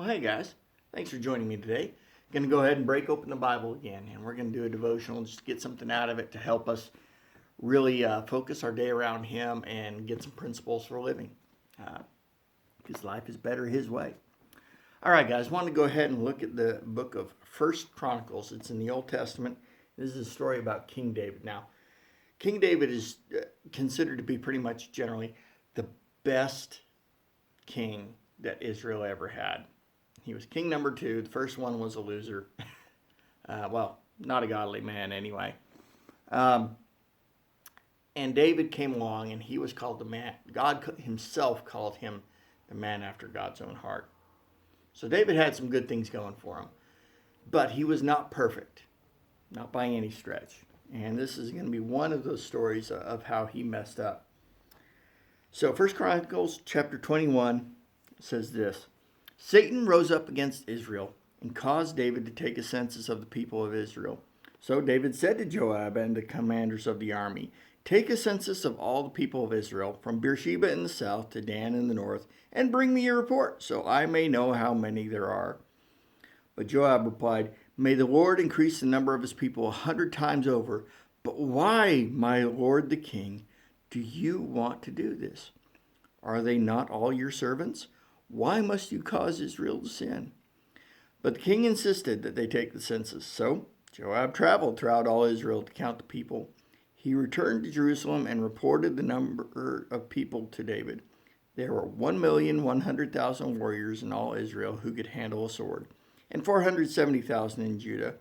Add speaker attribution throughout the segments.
Speaker 1: Well, hey guys, thanks for joining me today. Going to go ahead and break open the Bible again, and we're going to do a devotional just to get something out of it to help us really focus our day around Him and get some principles for living. Because life is better His way. All right, guys, I want to go ahead and look at the book of First Chronicles. It's in the Old Testament. This is a story about King David. Now, King David is considered to be pretty much generally the best king that Israel ever had. He was king number 2. The first one was a loser. Well, not a godly man anyway. And David came along and he was called the man. God himself called him the man after God's own heart. So David had some good things going for him. But he was not perfect. Not by any stretch. And this is going to be one of those stories of how he messed up. So 1 Chronicles chapter 21 says this. Satan rose up against Israel and caused David to take a census of the people of Israel. So David said to Joab and the commanders of the army, take a census of all the people of Israel, from Beersheba in the south to Dan in the north, and bring me a report, so I may know how many there are. But Joab replied, may the Lord increase the number of his people 100 times over. But why, my lord the king, do you want to do this? Are they not all your servants? Why must you cause Israel to sin? But the king insisted that they take the census. So Joab traveled throughout all Israel to count the people. He returned to Jerusalem and reported the number of people to David. There were 1,100,000 warriors in all Israel who could handle a sword, and 470,000 in Judah.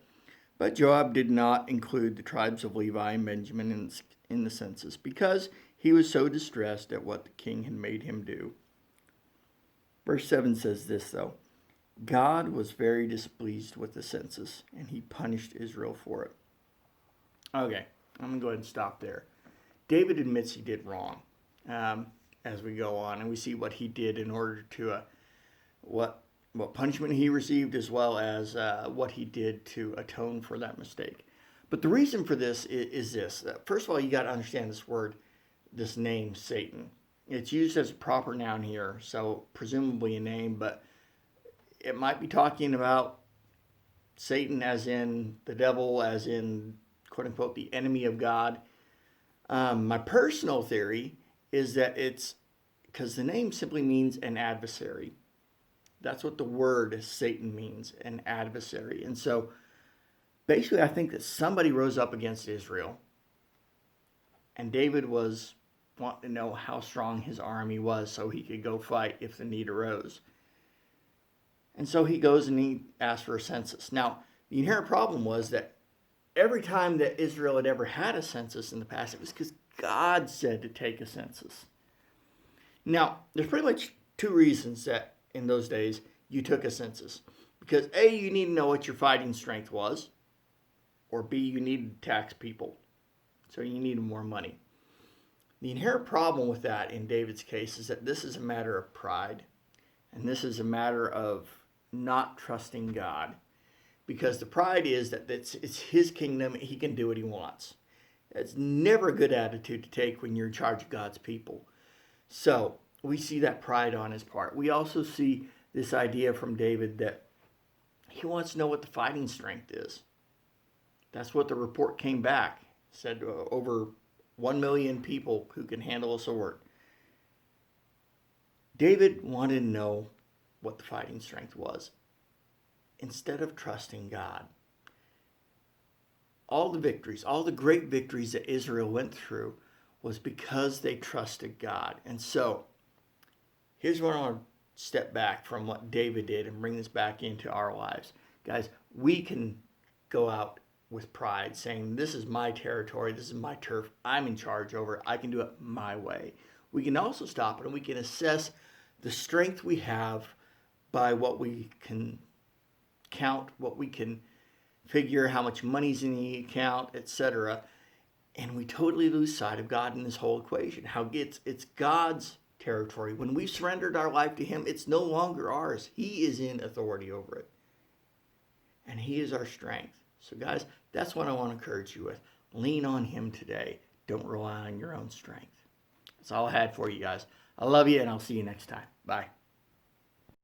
Speaker 1: But Joab did not include the tribes of Levi and Benjamin in the census, because he was so distressed at what the king had made him do. Verse 7 says this, though. God was very displeased with the census, and he punished Israel for it. Okay, I'm going to go ahead and stop there. David admits he did wrong as we go on, and we see what he did in order to, what punishment he received, as well as what he did to atone for that mistake. But the reason for this is this. First of all, you got to understand this word, this name, Satan. It's used as a proper noun here, so presumably a name, but it might be talking about Satan as in the devil, as in, quote-unquote, the enemy of God. My personal theory is that it's because the name simply means an adversary. That's what the word Satan means, an adversary. And so basically I think that somebody rose up against Israel, and David was wanting to know how strong his army was so he could go fight if the need arose. And so he goes and he asks for a census. Now, the inherent problem was that every time that Israel had ever had a census in the past, it was because God said to take a census. Now, there's pretty much 2 reasons that in those days you took a census. Because A, you need to know what your fighting strength was, or B, you needed to tax people. So you needed more money. The inherent problem with that in David's case is that this is a matter of pride. And this is a matter of not trusting God. Because the pride is that it's his kingdom, he can do what he wants. It's never a good attitude to take when you're in charge of God's people. So we see that pride on his part. We also see this idea from David that he wants to know what the fighting strength is. That's what the report came back. It said over 1 million people who can handle a sword. David wanted to know what the fighting strength was instead of trusting God. All the victories, all the great victories that Israel went through was because they trusted God. And so, here's where I want to step back from what David did and bring this back into our lives. Guys, we can go out with pride, saying, this is my territory, this is my turf, I'm in charge over it, I can do it my way. We can also stop it and we can assess the strength we have by what we can count, what we can figure, how much money's in the account, etc. And we totally lose sight of God in this whole equation. How it's God's territory. When we've surrendered our life to Him, it's no longer ours. He is in authority over it. And He is our strength. So guys, that's what I want to encourage you with. Lean on Him today. Don't rely on your own strength. That's all I had for you guys. I love you, and I'll see you next time. Bye.